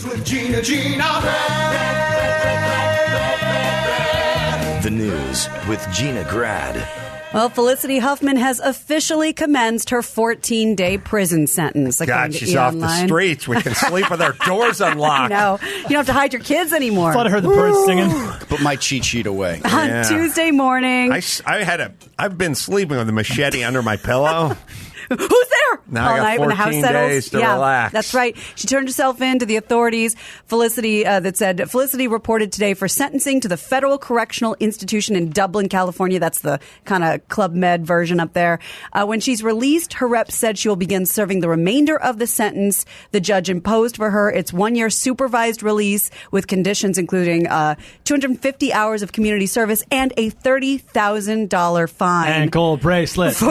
with Gina. The news with Gina Grad. Well, Felicity Huffman has officially commenced her 14-day prison sentence. God, she's off the streets. We can sleep with our doors unlocked. No, you don't have to hide your kids anymore. I thought I heard the birds singing. Put my cheat sheet away. On Tuesday morning. I've been sleeping with a machete under my pillow. Who's there? Now I got 14 days to relax. That's right. She turned herself in to the authorities. Felicity reported today for sentencing to the Federal Correctional Institution in Dublin, California. That's the kind of Club Med version up there. When she's released, her rep said she will begin serving the remainder of the sentence the judge imposed for her. It's 1 year supervised release with conditions including 250 hours of community service and a $30,000 fine. Ankle bracelet.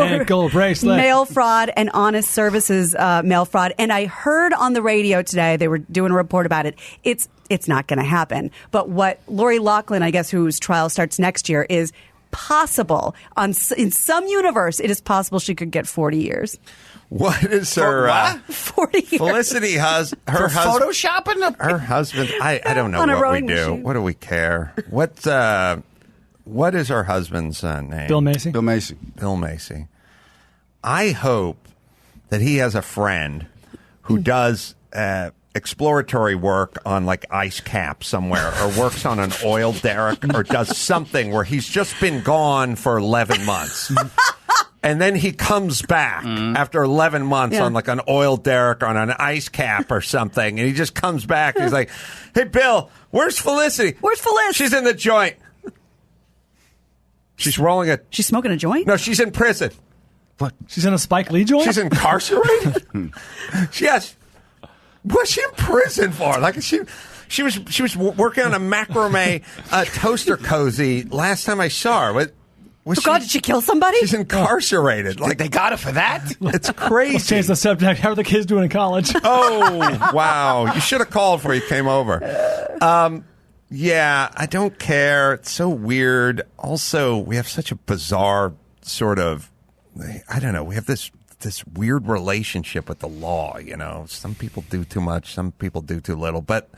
Mail fraud and honest services mail fraud. And I heard on the radio today, they were doing a report about it. It's not going to happen. But what Lori Loughlin, I guess, whose trial starts next year, is possible. In some universe, it is possible she could get 40 years. What is her 40 years. Felicity has her husband photoshopping her husband. I don't know what we do. Machine. What do we care? What is her husband's name? Bill Macy. Bill Macy. I hope that he has a friend who does exploratory work on like ice cap somewhere or works on an oil derrick or does something where he's just been gone for 11 months. And then he comes back after 11 months on like an oil derrick on an ice cap or something. And he just comes back. And he's like, hey, Bill, where's Felicity? Where's Felicity? She's in the joint. She's smoking a joint? No, she's in prison. What? She's in a Spike Lee joint? She's incarcerated? Yes. What's she in prison for? Like she was working on a macrame toaster cozy last time I saw her. God, did she kill somebody? She's incarcerated. Like they got her for that? It's crazy. Let's change the subject. How are the kids doing in college? Oh, wow. You should have called before you came over. Yeah, I don't care. It's so weird. Also, we have such a bizarre sort of, I don't know, we have this weird relationship with the law, you know. Some people do too much, some people do too little. But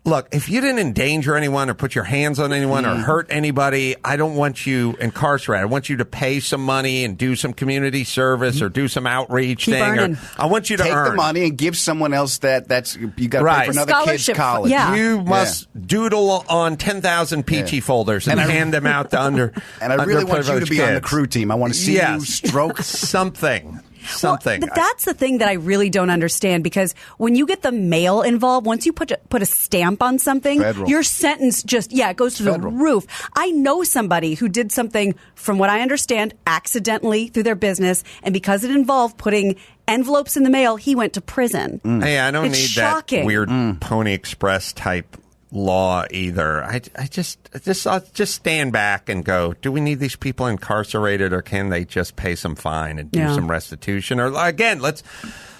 look, if you didn't endanger anyone or put your hands on anyone or hurt anybody, I don't want you incarcerated. I want you to pay some money and do some community service or do some outreach Keep thing. earning. I want you to Take earn the money and give someone else that's you got to pay for another kid's Scholarship. college. Yeah. You must doodle on 10,000 peachy folders and hand them out to under. And I really want you to be on the kids. crew team. I want to see you stroke something. Well, but that's the thing that I really don't understand, because when you get the mail involved, once you put a stamp on something, your sentence just, it goes to the roof. I know somebody who did something, from what I understand, accidentally through their business, and because it involved putting envelopes in the mail, he went to prison. Hey, I don't need shocking. that weird Pony Express type law either. I I'll just stand back and go, do we need these people incarcerated, or can they just pay some fine and do some restitution? Or again, let's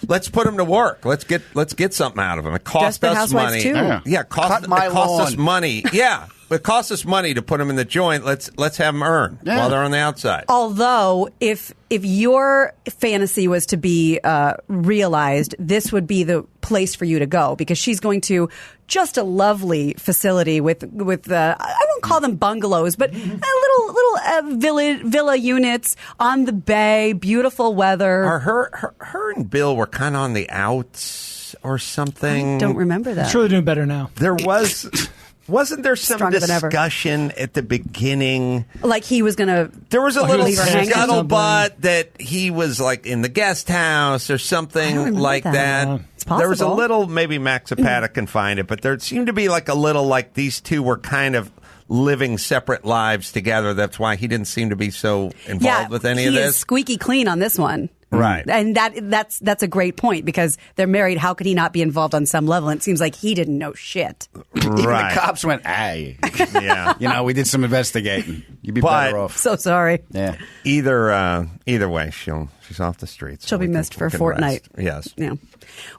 put them to work. Let's get something out of them. It costs us money. Too. It costs us money. Yeah. It costs us money to put them in the joint. Let's have them earn while they're on the outside. Although, if your fantasy was to be realized, this would be the place for you to go, because she's going to just a lovely facility with I won't call them bungalows, but little villa units on the bay, beautiful weather. Her and Bill were kind of on the outs or something. I don't remember that. I'm sure they're doing better now. There wasn't there some discussion at the beginning? Like he was going to... There was a little scuttlebutt that he was like in the guest house or something like that. It's possible. There was a little, maybe Max Zapata can find it, but there seemed to be like a little like these two were kind of living separate lives together. That's why he didn't seem to be so involved with any of this. He is squeaky clean on this one. Right. And that's a great point, because they're married. How could he not be involved on some level? And it seems like he didn't know shit. Even the cops went, hey. Yeah. We did some investigating. You'd be But- better off. So sorry. Yeah. Either way, she's off the streets. She'll be missed for a fortnight. Yes. Yeah.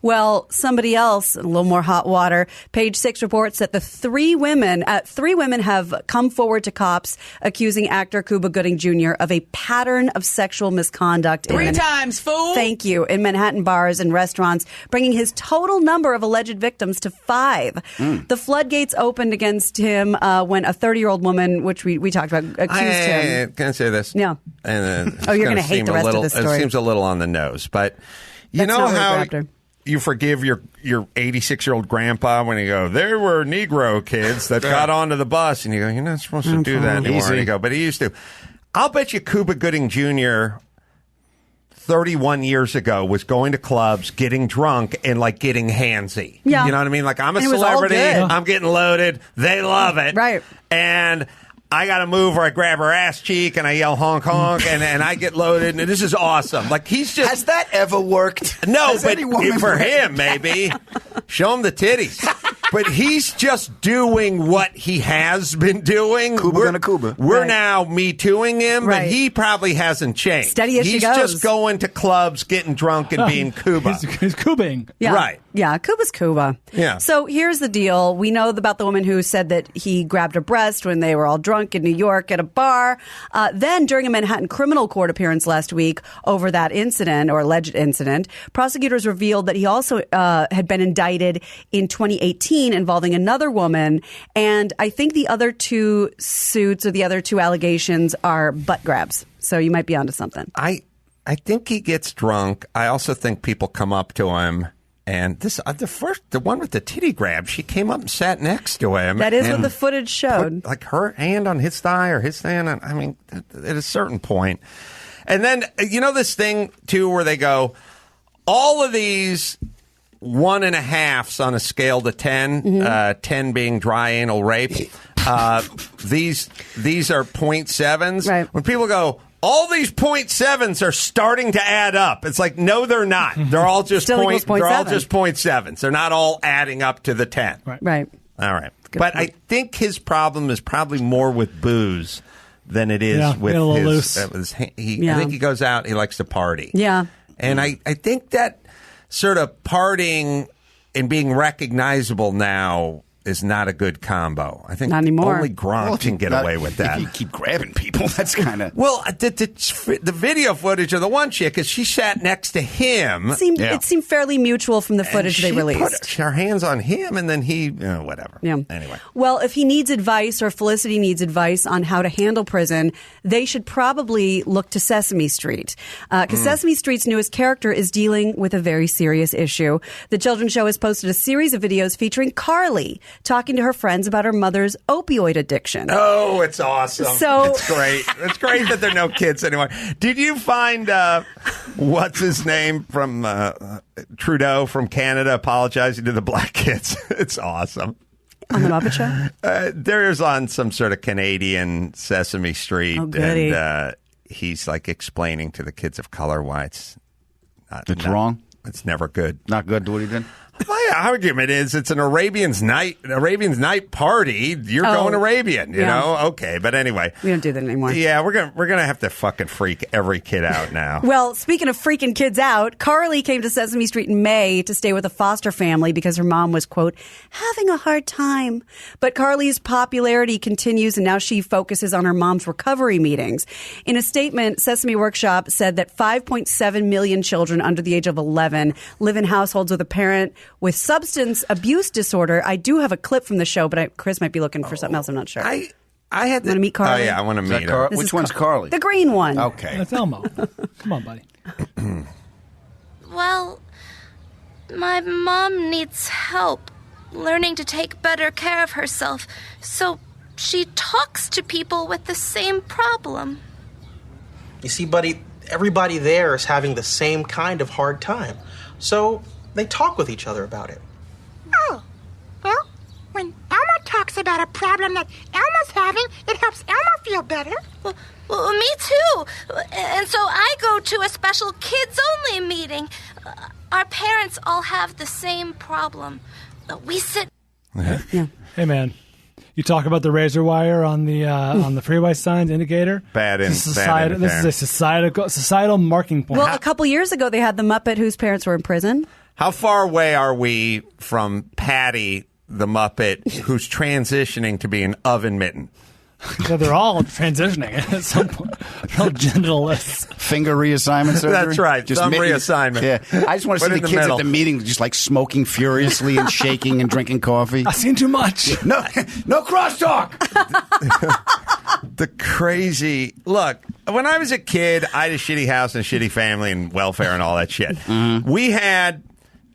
Well, somebody else, a little more hot water. Page 6 reports that the three women have come forward to cops accusing actor Cuba Gooding Jr. of a pattern of sexual misconduct. Three times, fool! Thank you. In Manhattan bars and restaurants, bringing his total number of alleged victims to 5. The floodgates opened against him when a 30-year-old woman, which we talked about, accused him. Can I say this? Yeah. And, Oh, you're going to hate the rest of the story. It seems a little on the nose, but you That's know not what how grabbed her. you forgive your 86-year-old grandpa when you go, there were Negro kids that got onto the bus, and you go, you're not supposed to do that anymore. And you go, but he used to. I'll bet you Cuba Gooding Jr. 31 years ago was going to clubs, getting drunk, and like getting handsy. Yeah. You know what I mean? Like, I'm a And it was all celebrity. good. I'm getting loaded. They love it. Right. And I got to move where I grab her ass cheek and I yell honk honk and I get loaded. And this is awesome. Like, he's just. Has that ever worked? No, Has but any woman for worked? him, maybe. Show him the titties. But he's just doing what he has been doing. Cuba gonna Cuba. We're Right. now Me Tooing him, Right. but he probably hasn't changed. Steady as she he's goes. just going to clubs, getting drunk, and being Cuba. He's Cubing. Yeah. Right. Yeah, Cuba's Cuba. Yeah. So here's the deal. We know about the woman who said that he grabbed her breast when they were all drunk in New York at a bar. Then during a Manhattan criminal court appearance last week over that incident or alleged incident, prosecutors revealed that he also had been indicted in 2018 involving another woman. And I think the other two suits or the other two allegations are butt grabs. So you might be onto something. I think he gets drunk. I also think people come up to him. And this, the one with the titty grab, she came up and sat next to him. That is what and the footage showed. put, like, her hand on his thigh or his hand on, I mean, at a certain point. And then, you know, this thing, too, where they go, all of these 1.5s on a scale to 10, 10 being dry anal rape, these are 0.7s. Right. When people go, all these 0.7s are starting to add up. It's like, no, they're not. They're all just Still equals they're all 0.7. just 0.7s. They're not all adding up to the 10. Right. All right. Good But point. I think his problem is probably more with booze than it is Yeah, with getting a little his. loose. I Yeah. think he goes out, he likes to party. Yeah. And I think that sort of partying and being recognizable now is not a good combo. I think Not anymore. only Gronk can get away with that. If you keep grabbing people, that's kind of. Well, the video footage of the one chick is she sat next to him. It seemed fairly mutual from the footage and they she released. put her hands on him, and then he, whatever. Yeah. Anyway. Well, if he needs advice or Felicity needs advice on how to handle prison, they should probably look to Sesame Street. Because Sesame Street's newest character is dealing with a very serious issue. The children's show has posted a series of videos featuring Carly talking to her friends about her mother's opioid addiction. Oh, it's awesome. So- it's great. It's great that there are no kids anymore. Did you find what's his name from Trudeau from Canada apologizing to the black kids? It's awesome. On the Muppet Show? There's on some sort of Canadian Sesame Street, Oh, goody. and he's like explaining to the kids of color why it's wrong. It's never good. Not good to what he did. My argument is it's an Arabian's night party. You're going Arabian, you know? Okay, but anyway. We don't do that anymore. Yeah, we're gonna have to fucking freak every kid out now. Well, speaking of freaking kids out, Carly came to Sesame Street in May to stay with a foster family because her mom was, quote, having a hard time. But Carly's popularity continues, and now she focuses on her mom's recovery meetings. In a statement, Sesame Workshop said that 5.7 million children under the age of 11 live in households with a parent with substance abuse disorder. I do have a clip from the show, but Chris might be looking for something else. I'm not sure. I had Want to meet Carly? Oh yeah, I want to meet her. Car- This Which is one's Carly? The green one. Okay. That's Elmo. Come on, buddy. Well, my mom needs help learning to take better care of herself, so she talks to people with the same problem. You see, buddy, everybody there is having the same kind of hard time. So they talk with each other about it. Oh, well, when Elmo talks about a problem that Elmo's having, it helps Elmo feel better. Well, me too. And so I go to a special kids-only meeting. Our parents all have the same problem. We sit... Hey, man. You talk about the razor wire on the freeway signs indicator. This is a societal marking point. Well, a couple years ago, they had the Muppet whose parents were in prison. How far away are we from Patty the Muppet, who's transitioning to be an oven mitten? Yeah, they're all transitioning at some point. They're all genderless. Finger reassignment surgery? That's right. Thumb reassignment. Yeah. I just want to see the kids middle. at the meeting just like smoking furiously and shaking and drinking coffee. I've seen too much. No crosstalk. The crazy look. When I was a kid, I had a shitty house and a shitty family and welfare and all that shit. Mm-hmm.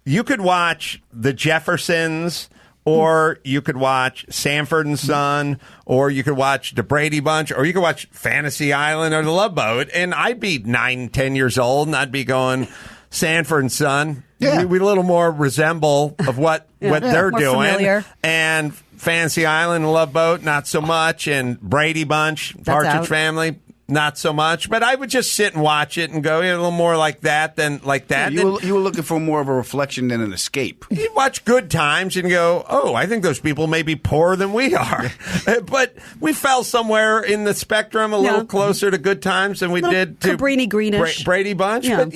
You could watch The Jeffersons, or you could watch Sanford and Son, or you could watch The Brady Bunch, or you could watch Fantasy Island or The Love Boat, and I'd be 9, 10 years old, and I'd be going, Sanford and Son. Yeah. We a little more resemble of what they're more doing. familiar. And Fantasy Island and Love Boat, not so much, and Brady Bunch, Partridge out. Family, not so much. But I would just sit and watch it and go, a little more like that than like that. You were looking for more of a reflection than an escape. You watch Good Times and go, oh, I think those people may be poorer than we are. But we fell somewhere in the spectrum a little closer to Good Times than we did to Cabrini Greenish. Brady Bunch. Yeah. But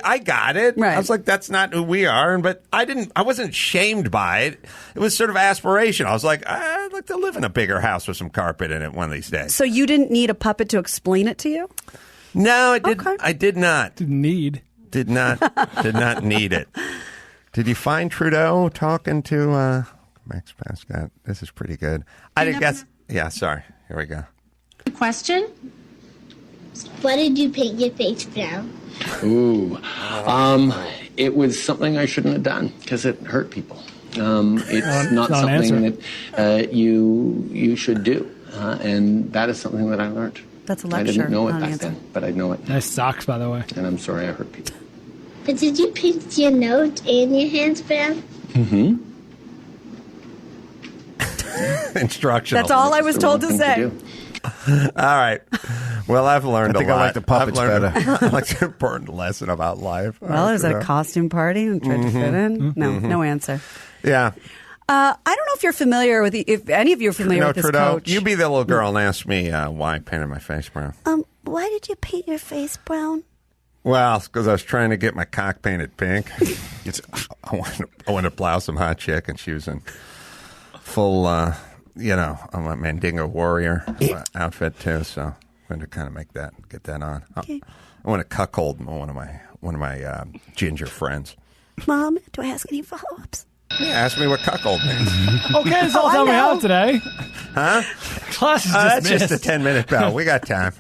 I got it. Right. I was like, that's not who we are. But I wasn't shamed by it. It was sort of aspiration. I was like, I'd like to live in a bigger house with some carpet in it one of these days. So you didn't need a puppet to explain it to you? No, I did. Okay. I did not. Did not need it. Did you find Trudeau talking to Max Pascott? This is pretty good. I didn't guess. Yeah, sorry. Here we go. Question? Why did you paint your face brown? Ooh. It was something I shouldn't have done because it hurt people. It's not something that you should do. And that is something that I learned. That's a lecture. I didn't know it back then, but I know it. Nice socks, by the way. And I'm sorry I hurt people. But did you paint your nose and your hands brown? Mm-hmm. Instructional. That's all I was told to say. All right. Well, I've learned a lot. I like the puppets better. I like an important lesson about life. Well, is it a costume party and tried to fit in? No answer. Yeah. I don't know if you're familiar with if any of you are familiar with this Trudeau, coach. you be the little girl and ask me why I painted my face brown. Why did you paint your face brown? Well, it's because I was trying to get my cock painted pink. I wanted to plow some hot chick, and she was in full, I'm a Mandingo warrior outfit too. So I'm going to kind of get that on. Okay. I want to cuckold one of my ginger friends. Mom, do I ask any follow-ups? Yeah, ask me what cuckold means. Okay, that's all the time we have today. Huh? Class is That's dismissed. just a 10-minute bell. We got time.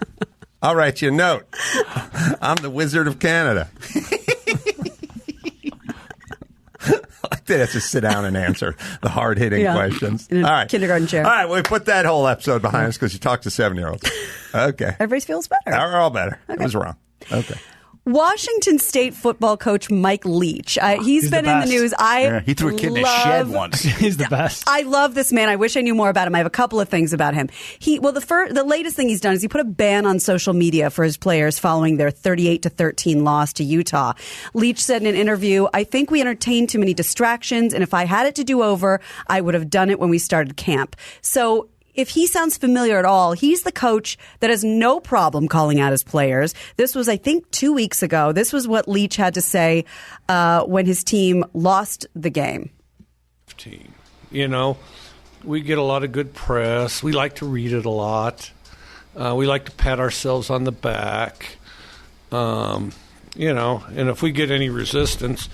I'll write you a note. I'm the Wizard of Canada. Like that, just sit down and answer the hard-hitting questions. In a all right. kindergarten chair. All right, we put that whole episode behind us because you talked to 7-year-olds. Okay. Everybody feels better. We're all better. Okay. It was wrong. Okay. Washington State football coach Mike Leach. He's been in the news. He threw a kid in a shed once. He's the best. I love this man. I wish I knew more about him. I have a couple of things about him. The latest thing he's done is he put a ban on social media for his players following their 38-13 loss to Utah. Leach said in an interview, "I think we entertained too many distractions, and if I had it to do over, I would have done it when we started camp." So if he sounds familiar at all, he's the coach that has no problem calling out his players. This was, I think, 2 weeks ago. This was what Leach had to say when his team lost the game. We get a lot of good press. We like to read it a lot. We like to pat ourselves on the back. And if we get any resistance,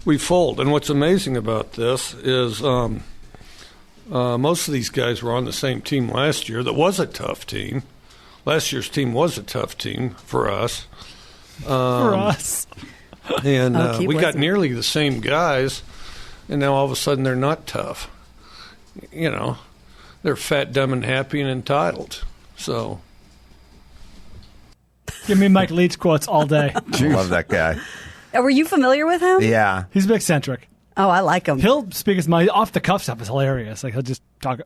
we fold. And what's amazing about this is most of these guys were on the same team last year. That was a tough team. Last year's team was a tough team for us. And we got nearly the same guys, and now all of a sudden they're not tough. They're fat, dumb, and happy and entitled. So, give me Mike Leach quotes all day. I love that guy. Were you familiar with him? Yeah. He's a bit eccentric. Oh, I like him. He'll speak his mind. Off the cuff stuff is hilarious. Like he'll just talk,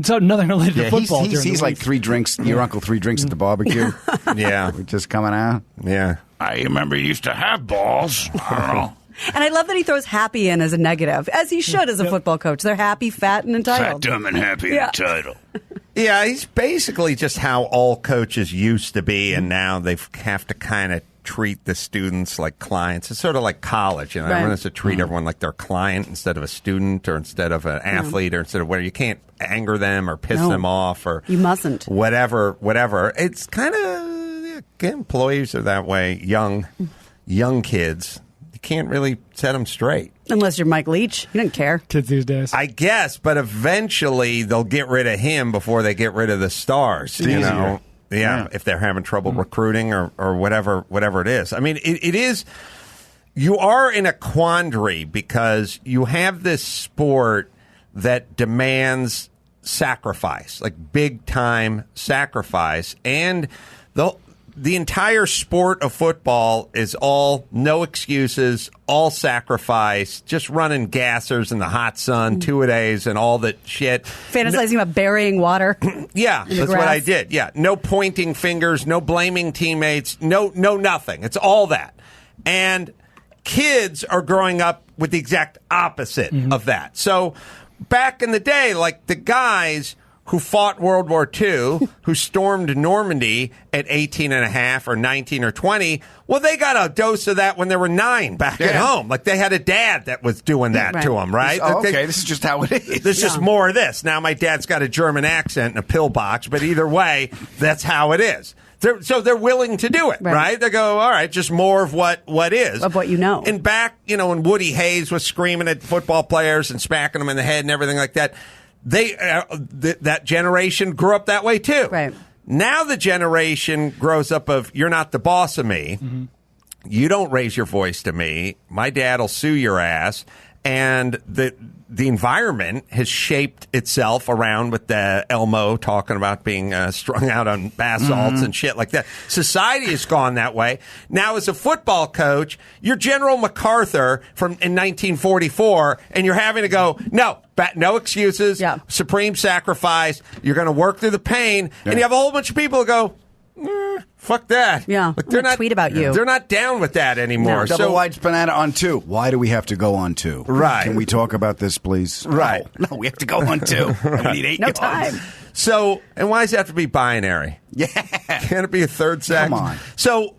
so nothing related to football. He's like 3 drinks. Your uncle 3 drinks at the barbecue. Yeah, we're just coming out. Yeah, I remember you used to have balls. I don't know. And I love that he throws happy in as a negative, as he should as a football coach. They're happy, fat, and entitled. Fat, dumb, and happy and entitled. Yeah, he's basically just how all coaches used to be, and now they have to kind of treat the students like clients. It's sort of like college. Everyone has to treat everyone like their client instead of a student or instead of an athlete or instead of where you can't anger them or piss them off or you mustn't. Whatever. It's kind of employees are that way. Young kids. You can't really set them straight. Unless you're Mike Leach. You don't care. Kids these days. I guess, but eventually they'll get rid of him before they get rid of the stars. You know? Yeah, if they're having trouble recruiting or whatever it is. I mean, it is. You are in a quandary because you have this sport that demands sacrifice, like big time sacrifice, and the entire sport of football is all no excuses, all sacrifice, just running gassers in the hot sun, 2-a-days and all that shit. Fantasizing about burying water. Yeah, that's what I did. Yeah, no pointing fingers, no blaming teammates, no nothing. It's all that. And kids are growing up with the exact opposite of that. So back in the day, like the guys who fought World War II, who stormed Normandy at 18 and a half or 19 or 20, well, they got a dose of that when they were 9 back at home. Like they had a dad that was doing that to them, right? This is just how it is. There's just more of this. Now, my dad's got a German accent and a pillbox, but either way, that's how it is. So they're willing to do it, right? They go, all right, just more of what is. Of what you know. And back, when Woody Hayes was screaming at football players and smacking them in the head and everything like that, that generation grew up that way too. Right. Now the generation grows up of you're not the boss of me. You don't raise your voice to me. My dad will sue your ass. And the environment has shaped itself around with the Elmo talking about being strung out on bath salts and shit like that. Society has gone that way. Now, as a football coach, you're General MacArthur in 1944, and you're having to go, no excuses, supreme sacrifice. You're going to work through the pain, and you have a whole bunch of people who go, fuck that. Yeah, like they're not tweet about you. They're not down with that anymore. No. Double wide banana on 2. Why do we have to go on 2? Right. Can we talk about this, please? Right. No, we have to go on 2. We need 8 no yards. time. So, and why does it have to be binary? Yeah. Can't it be a third sex? Come on. So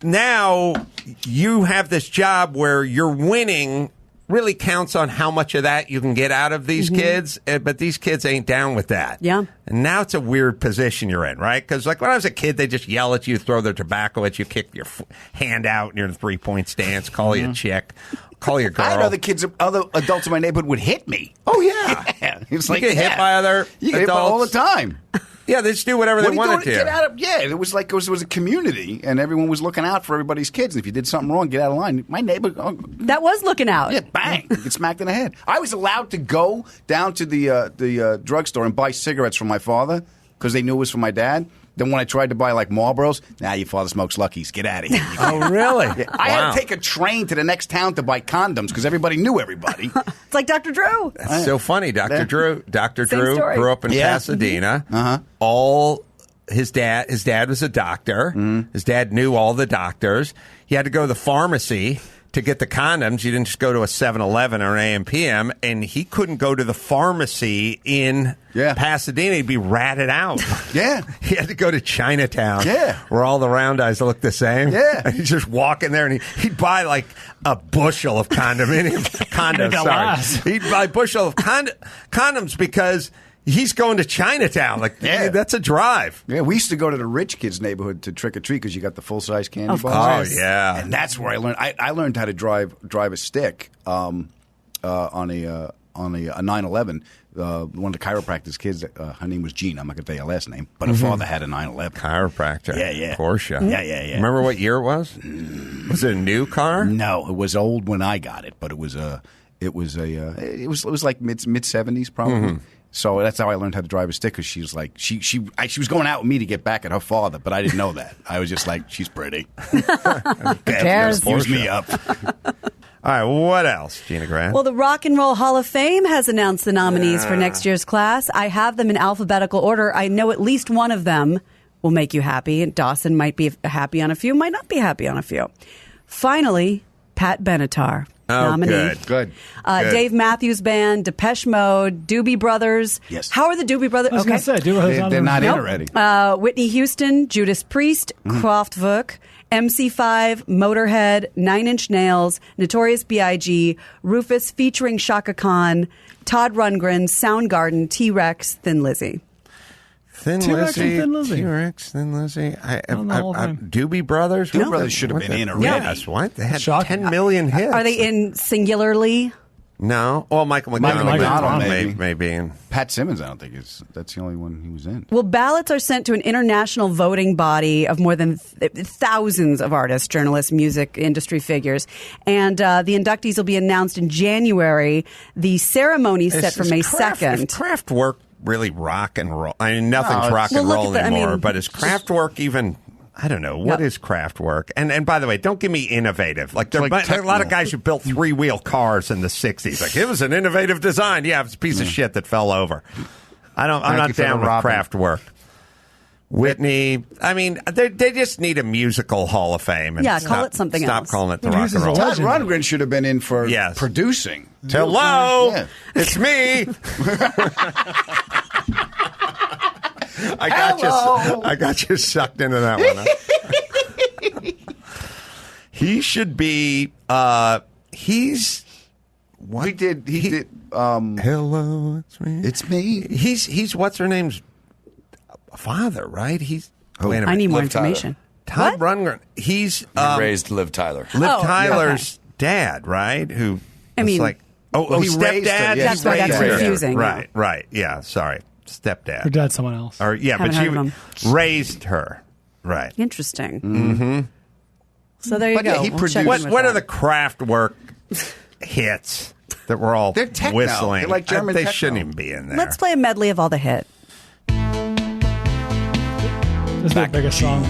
now you have this job where you're winning really counts on how much of that you can get out of these kids, but these kids ain't down with that. Yeah. And now it's a weird position you're in, right? Because like when I was a kid, they just yell at you, throw their tobacco at you, kick your hand out near the 3-point stance, call you a chick, call you a girl. I had other adults in my neighborhood would hit me. Oh, yeah. It's you get hit by other You get hit by adults all the time. Yeah, they just do whatever they wanted to. Get out of, it was like it was a community, and everyone was looking out for everybody's kids. And if you did something wrong, get out of line. My neighbor, that was looking out. Yeah, bang, get smacked in the head. I was allowed to go down to the drugstore and buy cigarettes from my father because they knew it was from my dad. Then when I tried to buy like Marlboros, your father smokes Luckies. Get out of here. Oh, really? Yeah. I had to take a train to the next town to buy condoms because everybody knew everybody. It's like Dr. Drew. That's so funny. Dr. Drew grew up in Pasadena. His dad was a doctor. His dad knew all the doctors. He had to go to the pharmacy to get the condoms. You didn't just go to a 7-Eleven or an AM/PM, and he couldn't go to the pharmacy in Pasadena. He'd be ratted out. Yeah. He had to go to Chinatown, Yeah. where all the round eyes look the same. Yeah. And he'd just walk in there, and he'd buy like a bushel of condoms. He'd buy a bushel of condoms because he's going to Chinatown. Like, that's a drive. Yeah, we used to go to the rich kids' neighborhood to trick or treat because you got the full size candy Of bars. course. Oh, yeah. And that's where I learned. I learned how to drive a stick on a 911. One of the chiropractor's kids, her name was Gina. I'm not going to tell you her last name, but her father had a 911. Chiropractor. Yeah. Of course, yeah. Yeah. Remember what year it was? Was it a new car? No, it was old when I got it, but it was like mid 70s probably. So that's how I learned how to drive a stick because she was like she was going out with me to get back at her father, but I didn't know that. I was just like, she's pretty. cares? Use me up. All right, what else, Gina Grant? Well, the Rock and Roll Hall of Fame has announced the nominees for next year's class. I have them in alphabetical order. I know at least one of them will make you happy. And Dawson might be happy on a few, might not be happy on a few. Finally, Pat Benatar. Oh, nominee. Good. Dave Matthews Band, Depeche Mode, Doobie Brothers. Yes. How are the Doobie Brothers? I was going to say, Doobie Brothers They're not in already. Whitney Houston, Judas Priest, Kraftwerk, MC5, Motorhead, Nine Inch Nails, Notorious B.I.G., Rufus featuring Shaka Khan, Todd Rundgren, Soundgarden, T-Rex, Thin Lizzy. T-Rex and Thin Lizzy. T-Rex, Thin Lizzy. time. Doobie Brothers? Doobie Brothers should have been in already. Yes, what? They had Shocking. 10 million hits. Are they in singularly? No. Well, Michael McDonald McDonald, may be in. Pat Simmons, I don't think that's the only one he was in. Well, ballots are sent to an international voting body of more than thousands of artists, journalists, music industry figures. And the inductees will be announced in January. The ceremony is set for May 2nd. Is Kraftwerk really rock and roll? I mean, nothing's rock and roll anymore, but is Kraftwerk even... I don't know. What is Kraftwerk? And by the way, don't give me innovative. Like, there are a lot of guys who built three-wheel cars in the 60s. Like, it was an innovative design. Yeah, it was a piece of shit that fell over. I'm not down with Kraftwerk. Whitney, I mean, they just need a musical Hall of Fame. And call it something else. Stop calling it the rock and roll. Todd Rundgren should have been in for producing. Hello, Yeah. it's me. I got you sucked into that one. Huh? He should be. He's. What? He did. Hello, it's me. It's me. He's what's her name's father, right? Wait a minute. I need more information. Todd Rundgren. He's raised Liv Tyler. Tyler's dad, right? Who? I mean, like, he stepdad. That's why that's confusing. Right. Yeah. Sorry. Stepdad. Her dad's someone else. But she raised her. Right. Interesting. Mm-hmm. So there you go. What are the Kraftwerk hits that we're all whistling? They're like German they techno. shouldn't even be in there. Let's play a medley of all the hits. This is their biggest song.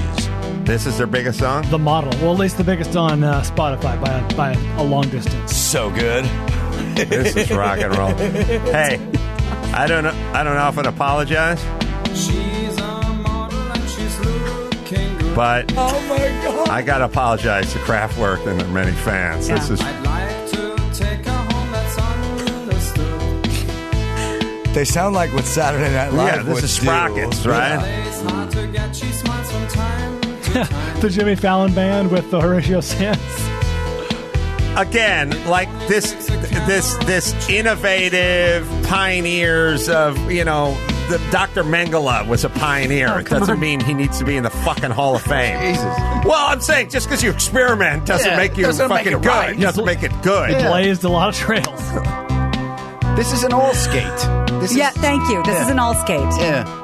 This is their biggest song? The Model. Well, at least the biggest on Spotify by a long distance. So good. This is rock and roll. Hey, I don't know if I'd apologize. She's a model and she's looking good. But oh my God. I got to apologize to Kraftwerk and their many fans. Yeah. This is. I'd like to take her home, that's understood. They sound like what Saturday Night Live this would is do. Sprockets, right? It's hard to get, she smiles from time to time. The Jimmy Fallon Band with Horatio Sands. Again, like this innovative pioneers of, the Dr. Mengele was a pioneer. It doesn't mean he needs to be in the fucking Hall of Fame. Jesus. Well, I'm saying just because you experiment doesn't make you fucking good. Right. It doesn't make it good. It blazed a lot of trails. This is an all skate. Thank you. This is an all skate. Yeah.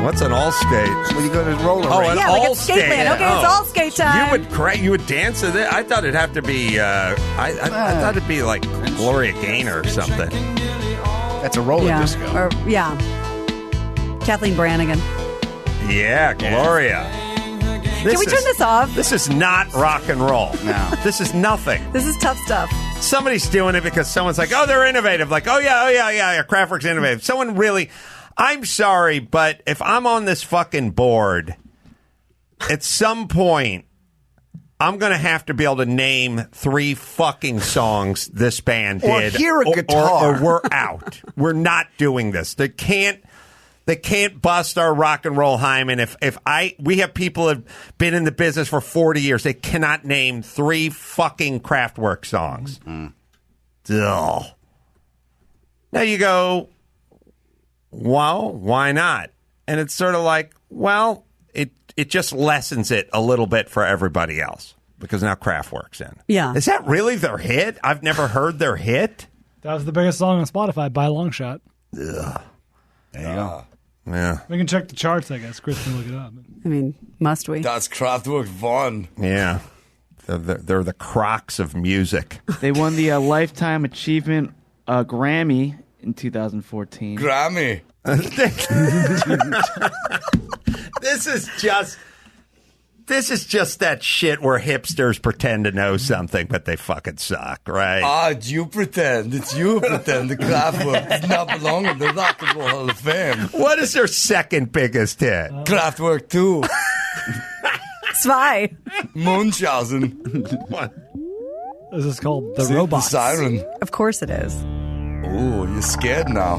What's an all skate? When you go to roller Oh, rink. an Yeah, all like a skate band. Okay, it's all skate time. You would dance to it. I thought it'd have to be. I thought it'd be like Gloria Gaynor or something. That's a roller disco. Or, Kathleen Brannigan. Yeah, Gloria. Can we turn this off? This is not rock and roll. No. This is nothing. This is tough stuff. Somebody's doing it because someone's like, oh, they're innovative. Like, oh, yeah, Kraftwerk's innovative. Someone really... I'm sorry, but if I'm on this fucking board, at some point, I'm going to have to be able to name 3 fucking songs this band Or did. hear a guitar. Or we're out. We're not doing this. They can't bust our rock and roll hymen. We have people who have been in the business for 40 years. They cannot name 3 fucking Kraftwerk songs. Ugh. Now you go, well, why not? And it's sort of like, well, it just lessens it a little bit for everybody else because now Kraftwerk's in. Yeah. Is that really their hit? I've never heard their hit. That was the biggest song on Spotify by a long shot. Ugh. There you go. Yeah. We can check the charts, I guess. Chris can look it up. I mean, must we? That's Kraftwerk won. Yeah. They're the Crocs of music. They won the Lifetime Achievement Grammy in 2014. Grammy. This is just that shit where hipsters pretend to know something, but they fucking suck, right? You pretend. It's you pretend. The Kraftwerk does not belong in the Rock and Roll Hall of Fame. What is their second biggest hit? Kraftwerk 2. Zwei. Munchausen. What? This is called The See, Robots. The siren. Of course it is. Ooh, you're scared now.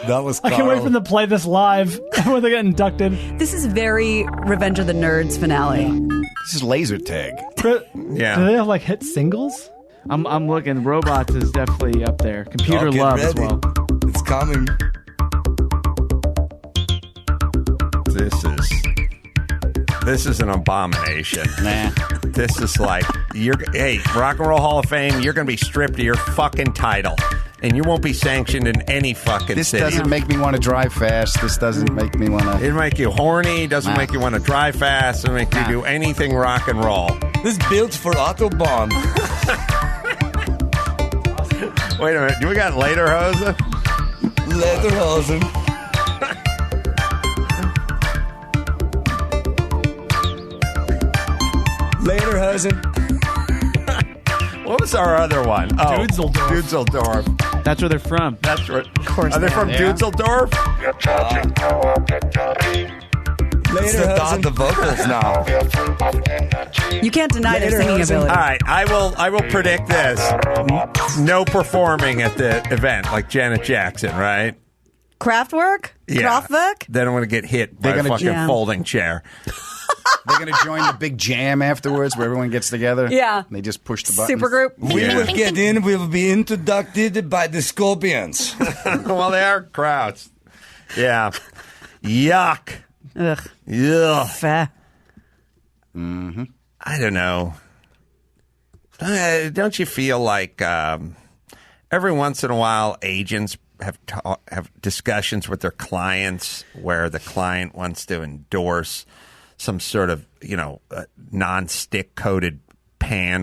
That was I can't wait for them to play this live when they get inducted. This is very Revenge of the Nerds finale. This is laser tag. Yeah. Do they have like hit singles? I'm looking. Robots is definitely up there. Computer Oh, get Love as ready. well. It's coming. This is an abomination. Nah. This is like hey, Rock and Roll Hall of Fame, you're going to be stripped of your fucking title. And you won't be sanctioned in any fucking This city. doesn't make me want to drive fast. This doesn't make me want to... It'll make you horny. Doesn't Nah. make you want to drive fast. Doesn't make you do anything rock and roll. This built for Autobahn. Wait a minute. Do we got Lederhosen? Lederhosen. Lederhosen. What was our other one? Oh, Dudesseldorf. Dudesseldorf. That's where they're from. That's right. Of course. Are they from Yeah. Dudesseldorf? Let's start the vocals now. You can't deny their singing ability. All right, I will predict this. No performing at the event like Janet Jackson, right? Kraftwerk? Kraftwerk? Then I'm going to get hit by They're a gonna fucking jam. folding chair. They're going to join the big jam afterwards where everyone gets together. Yeah. They just push the buttons. Supergroup? We Yeah. will get in. We will be inducted by the Scorpions. Well, they are crowds. Yeah. Yuck. Ugh. Ugh. Fair. I don't know. Don't you feel like every once in a while agents have discussions with their clients where the client wants to endorse some sort of, non-stick coated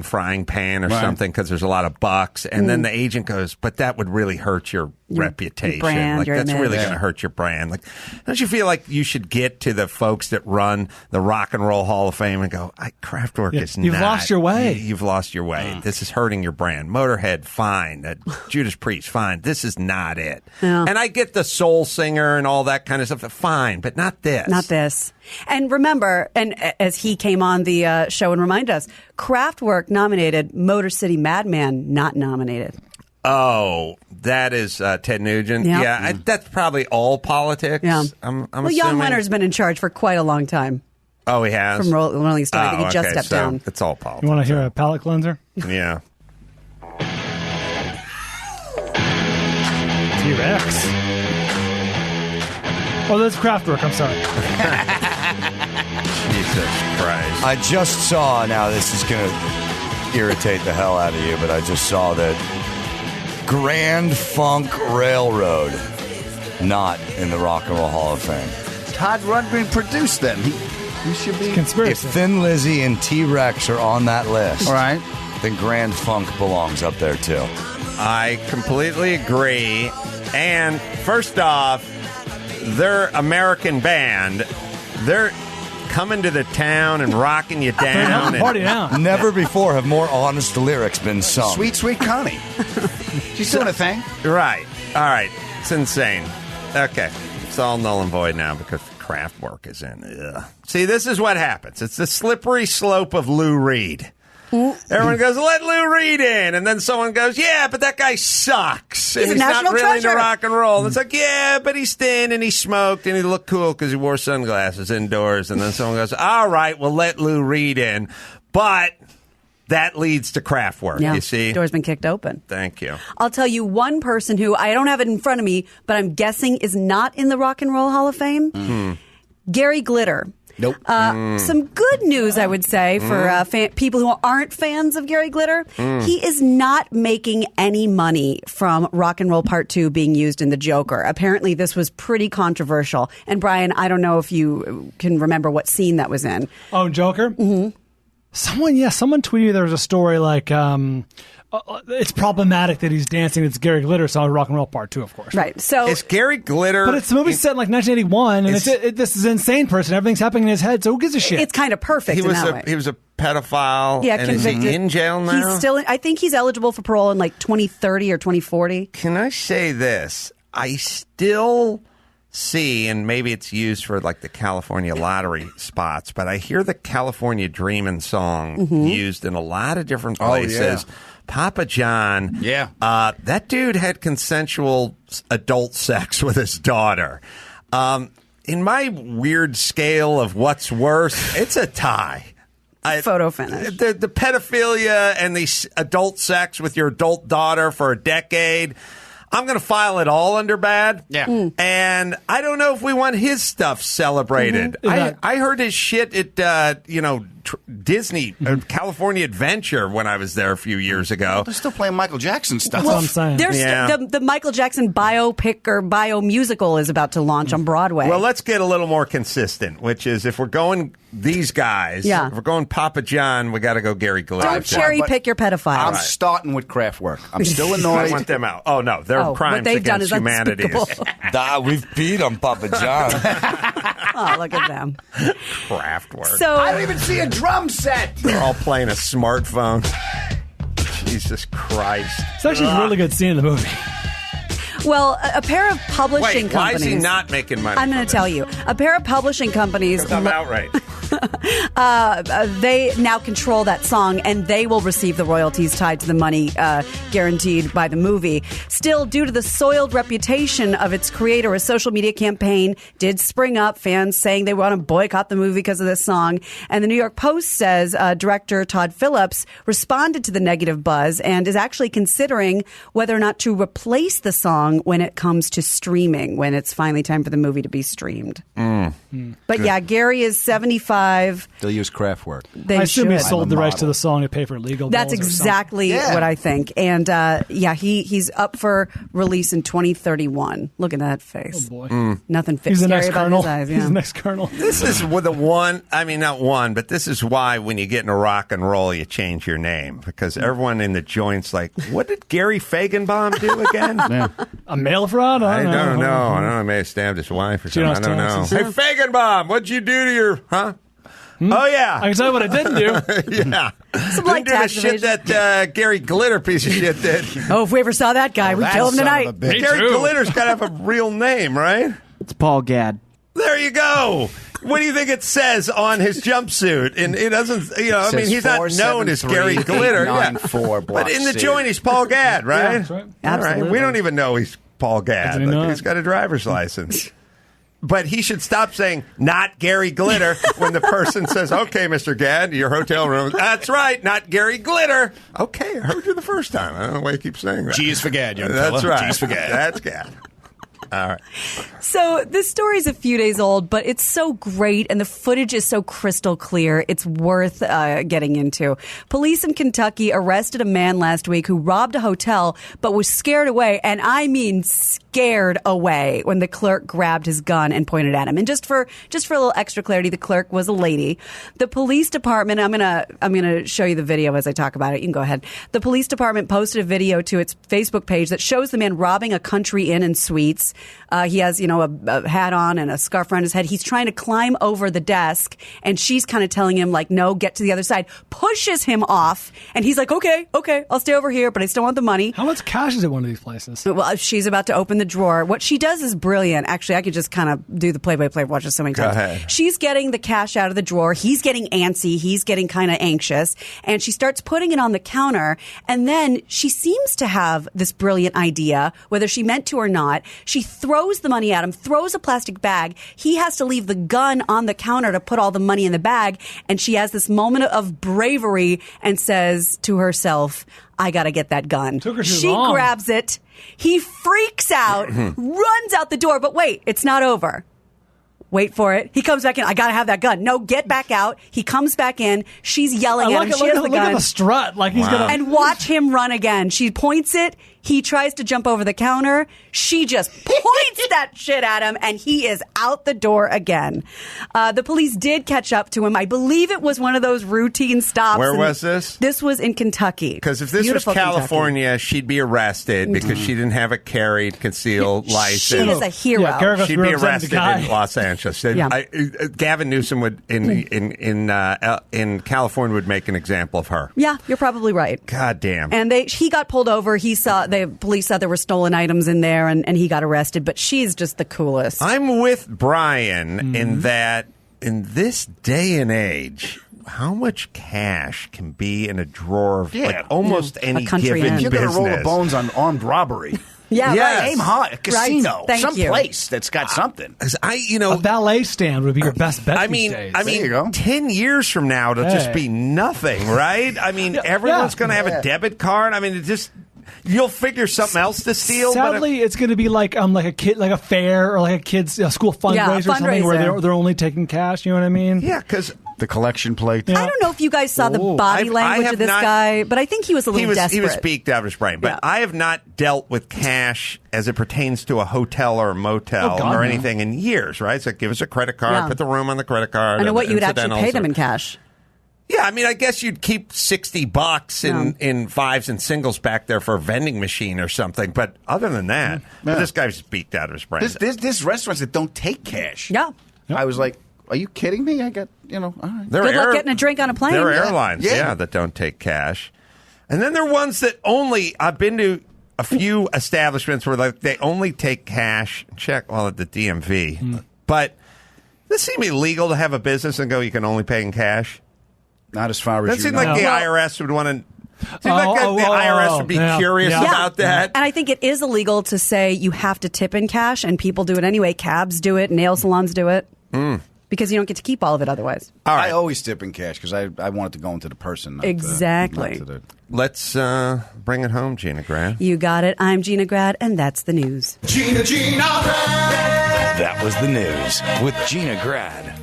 frying pan or something because there's a lot of bucks, and then the agent goes, but that would really hurt your reputation. brand, like your that's image. really going to hurt your brand. Like, don't you feel like you should get to the folks that run the Rock and Roll Hall of Fame and go, Kraftwerk is You've not. lost your way. You've lost your way. This is hurting your brand. Motorhead, fine. Judas Priest, fine. This is not it. Yeah. And I get the soul singer and all that kind of stuff. Fine, but not this. Not this. And remember, and as he came on the show and reminded us, Kraftwerk nominated, Motor City Madman not nominated. Oh, that is Ted Nugent. Yep. Yeah, that's probably all politics. Yeah. I'm Well, assuming. Jan Wenner's been in charge for quite a long time. Oh, he has? From Rolling Stone. I think he just okay, stepped so down. It's all politics. You want to hear a palate cleanser? Yeah. T-Rex. Oh, that's Kraftwerk. I'm sorry. Jesus Christ. I just saw, now this is going to irritate the hell out of you, but I just saw that Grand Funk Railroad not in the Rock and Roll Hall of Fame. Todd Rundgren produced them. He should be. If Conspiracy. Thin Lizzy and T-Rex are on that list, All right. then Grand Funk belongs up there too. I completely agree. And first off, their American band, they're coming to the town and rocking you down. Party down. Never before have more honest lyrics been sung. Sweet, sweet Connie. She's doing a thing. Right. All right. It's insane. Okay. It's all null and void now because Kraftwerk is in. Ugh. See, this is what happens. It's the slippery slope of Lou Reed. Everyone goes, let Lou Reed in. And then someone goes, yeah, but that guy sucks. And He's a not national really into treasure. rock and roll. And it's like, yeah, but he's thin and he smoked and he looked cool because he wore sunglasses indoors. And then someone goes, all right, we'll let Lou Reed in. But that leads to Kraftwerk, Yeah. you see? Door's been kicked open. Thank you. I'll tell you one person who I don't have it in front of me, but I'm guessing is not in the Rock and Roll Hall of Fame. Gary Glitter. Nope. Some good news, I would say, for people who aren't fans of Gary Glitter. He is not making any money from Rock and Roll Part 2 being used in The Joker. Apparently, this was pretty controversial. And Brian, I don't know if you can remember what scene that was in. Oh, Joker? Mm-hmm. Someone tweeted there was a story like, it's problematic that he's dancing. It's Gary Glitter, so Rock and Roll Part 2, of course. Right. So Is Gary Glitter... But it's the movie set in like 1981, and this is an insane person. Everything's happening in his head, so who gives a shit? it's kind of perfect in that way. He was a pedophile. Yeah, and is he convicted. in jail now? He's still. I think he's eligible for parole in like 2030 or 2040. Can I say this? I still see, and maybe it's used for like the California lottery spots, but I hear the California Dreamin' song used in a lot of different places. Yeah. Papa John, that dude had consensual adult sex with his daughter. In my weird scale of what's worse, it's a tie. Photo finish. The pedophilia and the adult sex with your adult daughter for a decade, I'm going to file it all under bad. Yeah. And I don't know if we want his stuff celebrated. I heard his shit at, Disney, California Adventure when I was there a few years ago. They're still playing Michael Jackson stuff. That's what I'm saying. There's the Michael Jackson biopic or bio-musical is about to launch on Broadway. Well, let's get a little more consistent, which is if we're going these guys, if we're going Papa John, we got to go Gary Glitter. Don't cherry pick your pedophiles. I'm starting with Kraftwerk. I'm still annoyed. I want them out. Oh, no. They're crimes against humanity. We've beat them, Papa John. Oh, look at them. Kraftwerk. So I don't even see a drum set. They're all playing a smartphone. Jesus Christ. It's actually a really good scene in the movie. Well, a pair of publishing companies. Why is he not making money? I'm going to tell you. A pair of publishing companies. I'm outright. They now control that song, and they will receive the royalties tied to the money guaranteed by the movie. Still, due to the soiled reputation of its creator, a social media campaign did spring up, fans saying they want to boycott the movie because of this song. And the New York Post says director Todd Phillips responded to the negative buzz and is actually considering whether or not to replace the song when it comes to streaming, when it's finally time for the movie to be streamed. But yeah, Gary is 75. They'll use Kraftwerk. I assume he sold the rights to the song to pay for legal bills. That's exactly what I think. And he's up for release in 2031. Look at that face. Oh boy. Nothing He's the next about colonel. his eyes. He's the next colonel. This is with not one, but this is why when you get into rock and roll, you change your name. Because everyone in the joint's like, what did Gary Fagenbaum do again? A mail fraud? I don't know. I don't know. He may have stabbed his wife or something. I don't know. Hey, Fagenbaum, what'd you do to your, Oh, yeah. I can tell you what I didn't do. Yeah. Some light Didn't do the tax shit that Gary Glitter piece of shit did. Oh, if we ever saw that guy, we'd kill him tonight. Gary Glitter's got to have a real name, right? It's Paul Gadd. There you go. What do you think it says on his jumpsuit? And it doesn't, he's not known as Gary Glitter. But in the joint, he's Paul Gadd, right? Yeah, that's right. All right. We don't even know he's Paul Gadd. He's got a driver's license. But he should stop saying, not Gary Glitter, when the person says, okay, Mr. Gadd, your hotel room. That's right, not Gary Glitter. Okay, I heard you the first time. I don't know why you keep saying that. G is for Gadd, young That's fella. right. G is for Gadd. That's Gadd. All right. So this story is a few days old, but it's so great and the footage is so crystal clear. It's worth getting into. Police in Kentucky arrested a man last week who robbed a hotel but was scared away, and I mean scared away, when the clerk grabbed his gun and pointed at him. And just for a little extra clarity, the clerk was a lady. The police department, I'm gonna show you the video as I talk about it. You can go ahead. The police department posted a video to its Facebook page that shows the man robbing a Country Inn and Suites. He has, a hat on and a scarf around his head. He's trying to climb over the desk, and she's kind of telling him, like, no, get to the other side. Pushes him off, and he's like, okay, I'll stay over here, but I still want the money. How much cash is at one of these places? Well, she's about to open the drawer. What she does is brilliant. Actually, I could just kind of do the play-by-play. I've watched this so many times. Go ahead. She's getting the cash out of the drawer. He's getting antsy. He's getting kind of anxious, and she starts putting it on the counter, and then she seems to have this brilliant idea, whether she meant to or not. She throws the money at him, throws a plastic bag. He has to leave the gun on the counter to put all the money in the bag. And she has this moment of bravery and says to herself, I got to get that gun. She grabs it. He freaks out, runs out the door. But wait, it's not over. Wait for it. He comes back in. I got to have that gun. No, get back out. He comes back in. She's yelling at him. She has the gun. Look at the strut. Like he's gonna. And watch him run again. She points it. He tries to jump over the counter. She just points that shit at him, and he is out the door again. The police did catch up to him. I believe it was one of those routine stops. Where was this? This was in Kentucky. Because if this was California, she'd be arrested because she didn't have a carried concealed license. She is a hero. Yeah, she'd be arrested in Los Angeles. Yeah. Gavin Newsom would in California would make an example of her. Yeah, you're probably right. God damn. And he got pulled over. He saw The police said there were stolen items in there, and he got arrested. But she's just the coolest. I'm with Brian in that in this day and age, how much cash can be in a drawer of like almost any given You're business? going to roll the bones on armed robbery. Yeah, right. Aim high. A casino. Right. Some place that's got something. A valet stand would be your best bet these days. I mean, 10 years from now, it'll just be nothing, right? I mean, everyone's going to have a debit card. I mean, it just... You'll figure something else to steal. Sadly, it's going to be like a fair or like a kid's school fundraiser or something where they're only taking cash. You know what I mean? Yeah, because the collection plate. I don't know if you guys saw the body language of this guy, but I think he was a little desperate. He was peaked out of his brain. But I have not dealt with cash as it pertains to a hotel or a motel or anything in years, right? So give us a credit card, put the room on the credit card. I know what you would actually pay them in cash. Yeah, I mean, I guess you'd keep $60 in fives and singles back there for a vending machine or something. But other than that, this guy's beaked out of his brain. There's restaurants that don't take cash. Yeah. I was like, are you kidding me? I got, all right. Good luck getting a drink on a plane. There are airlines, that don't take cash. And then there are ones that I've been to a few establishments where they only take cash, check at the DMV. But does it seem illegal to have a business and go, you can only pay in cash? Not as far as that seems like the IRS would want to. Seems like the IRS would be curious about that. And I think it is illegal to say you have to tip in cash, and people do it anyway. Cabs do it, nail salons do it, because you don't get to keep all of it otherwise. All right. I always tip in cash because I want it to go into the person. Exactly. Let's bring it home, Gina Grad. You got it. I'm Gina Grad, and that's the news. Gina Grad. That was the news with Gina Grad.